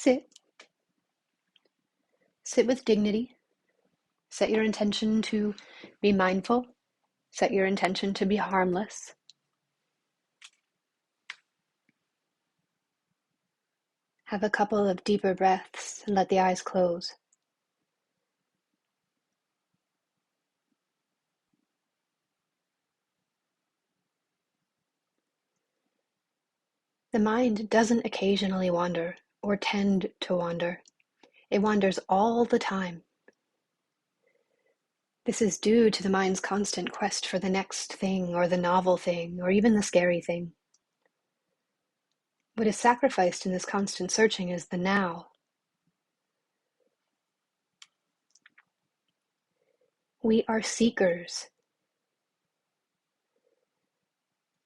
Sit. Sit with dignity. Set your intention to be mindful. Set your intention to be harmless. Have a couple of deeper breaths and let the eyes close. The mind doesn't occasionally wander or tend to wander. It wanders all the time. This is due to the mind's constant quest for the next thing or the novel thing or even the scary thing. What is sacrificed in this constant searching is the now. We are seekers.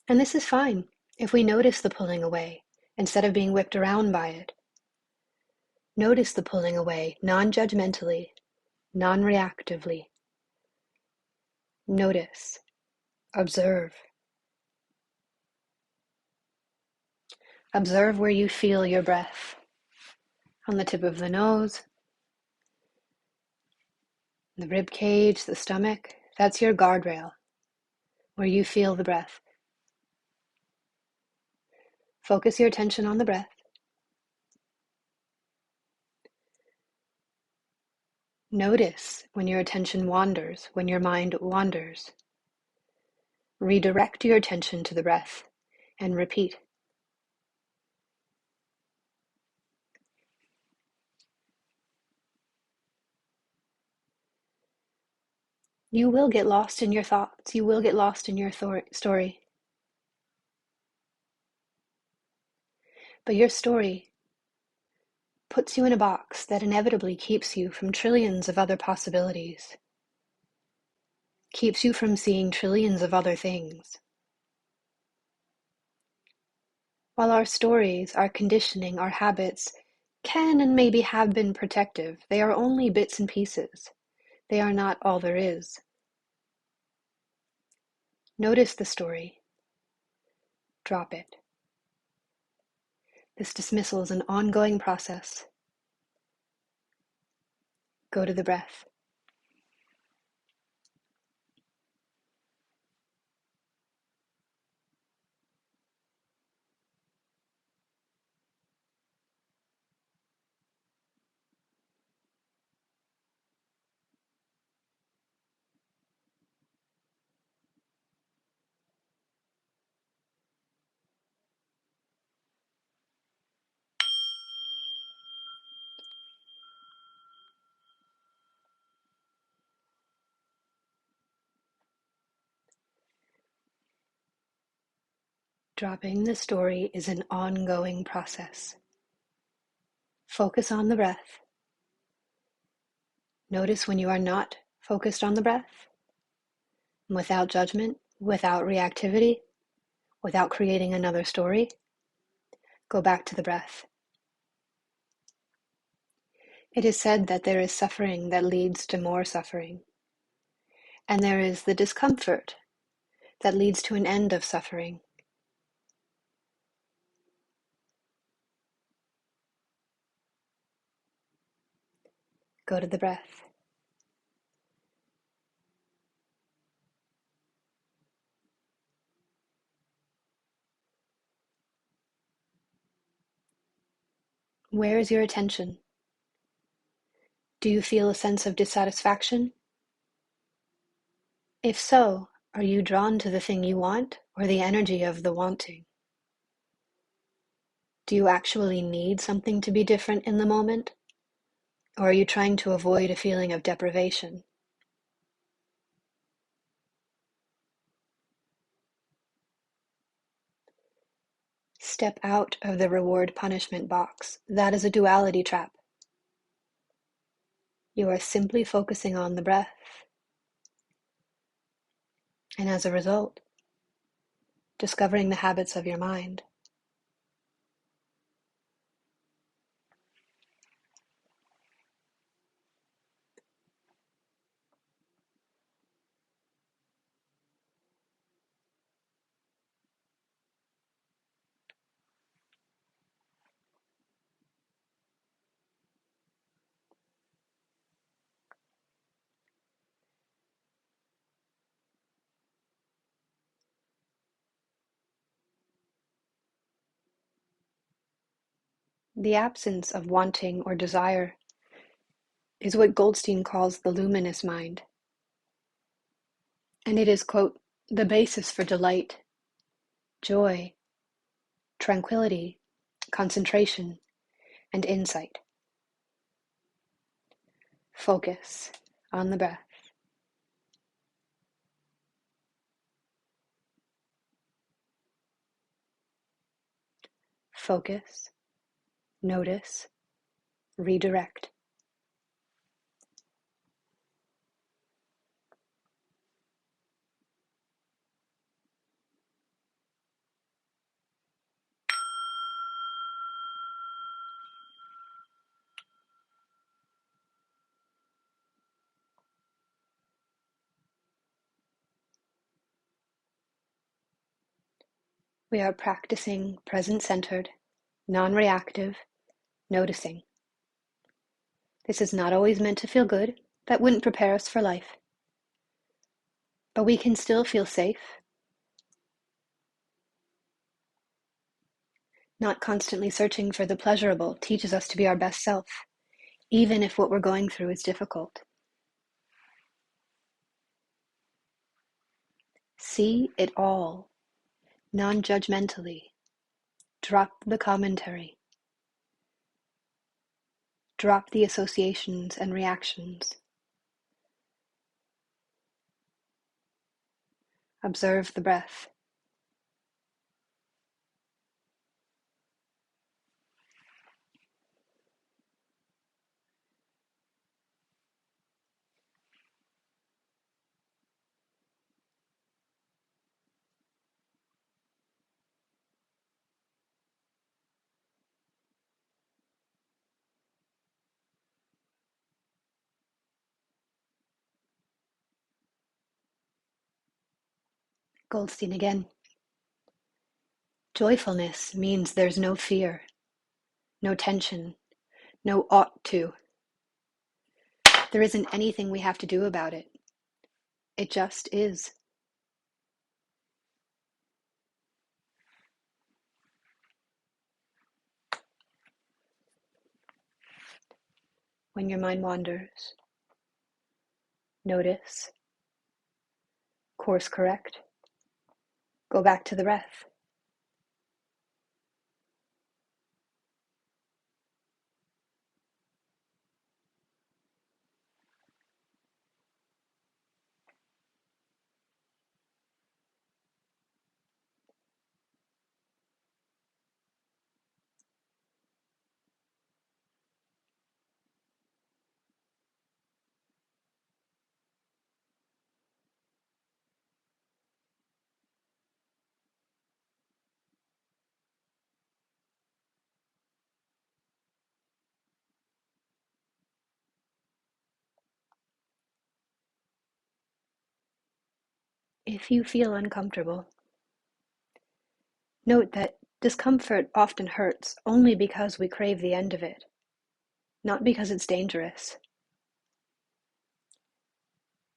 And this is fine if we notice the pulling away instead of being whipped around by it. Notice the pulling away non-judgmentally, non-reactively. Notice. Observe. Observe where you feel your breath. On the tip of the nose, the rib cage, the stomach. That's your guardrail, where you feel the breath. Focus your attention on the breath. Notice when your attention wanders, when your mind wanders. Redirect your attention to the breath and repeat. You will get lost in your thoughts. You will get lost in your story. But your story puts you in a box that inevitably keeps you from trillions of other possibilities, keeps you from seeing trillions of other things. While our stories, our conditioning, our habits can and maybe have been protective, they are only bits and pieces. They are not all there is. Notice the story. Drop it. This dismissal is an ongoing process. Go to the breath. Dropping the story is an ongoing process. Focus on the breath. Notice when you are not focused on the breath, without judgment, without reactivity, without creating another story. Go back to the breath. It is said that there is suffering that leads to more suffering, and there is the discomfort that leads to an end of suffering. Go to the breath. Where is your attention? Do you feel a sense of dissatisfaction? If so, are you drawn to the thing you want or the energy of the wanting? Do you actually need something to be different in the moment? Or are you trying to avoid a feeling of deprivation? Step out of the reward-punishment box. That is a duality trap. You are simply focusing on the breath. And as a result, discovering the habits of your mind. The absence of wanting or desire is what Goldstein calls the luminous mind. And it is, quote, the basis for delight, joy, tranquility, concentration, and insight. Focus on the breath. Focus, notice, redirect. We are practicing present-centered, non-reactive noticing. This is not always meant to feel good. That wouldn't prepare us for life. But we can still feel safe, not constantly searching for the pleasurable teaches us to be our best self, even if what we're going through is difficult. See it all, non-judgmentally. Drop the commentary. Drop the associations and reactions. Observe the breath. Goldstein again. Joyfulness means there's no fear, no tension, no ought to. There isn't anything we have to do about it. It just is. When your mind wanders, notice, course correct, go back to the breath. If you feel uncomfortable, note that discomfort often hurts only because we crave the end of it, not because it's dangerous.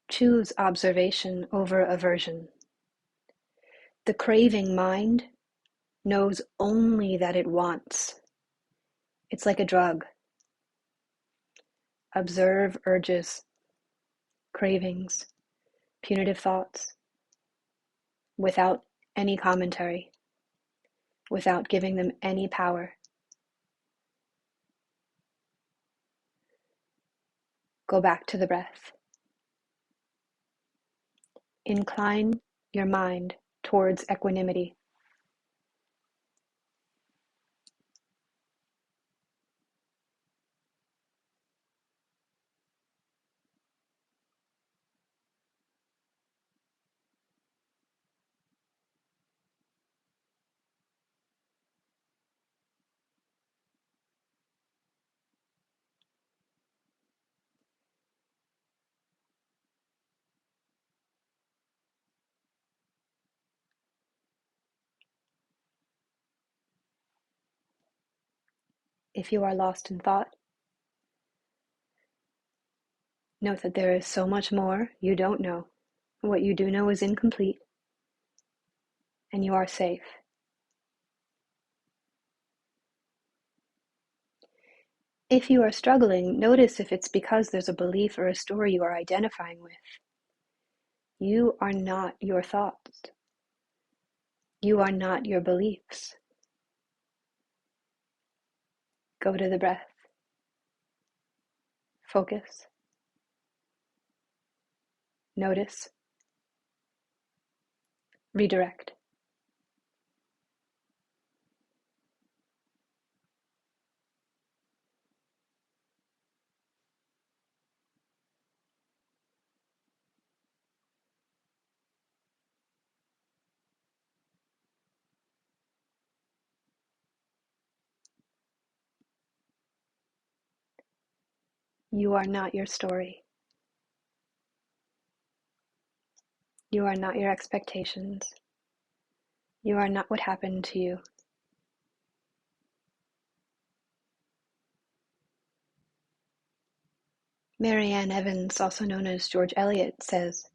Choose observation over aversion. The craving mind knows only that it wants. It's like a drug. Observe urges, cravings, punitive thoughts, without any commentary, without giving them any power. Go back to the breath. Incline your mind towards equanimity. If you are lost in thought, note that there is so much more you don't know. What you do know is incomplete, and you are safe. If you are struggling, notice if it's because there's a belief or a story you are identifying with. You are not your thoughts. You are not your beliefs. Go to the breath. Focus. Notice. Redirect. You are not your story. You are not your expectations. You are not what happened to you. Marianne Evans, also known as George Eliot, says,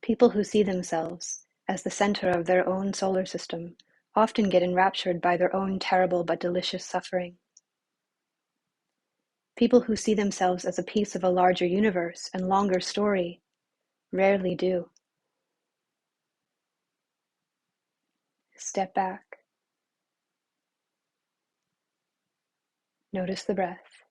"People who see themselves as the center of their own solar system often get enraptured by their own terrible but delicious suffering. People who see themselves as a piece of a larger universe and longer story rarely do." Step back. Notice the breath.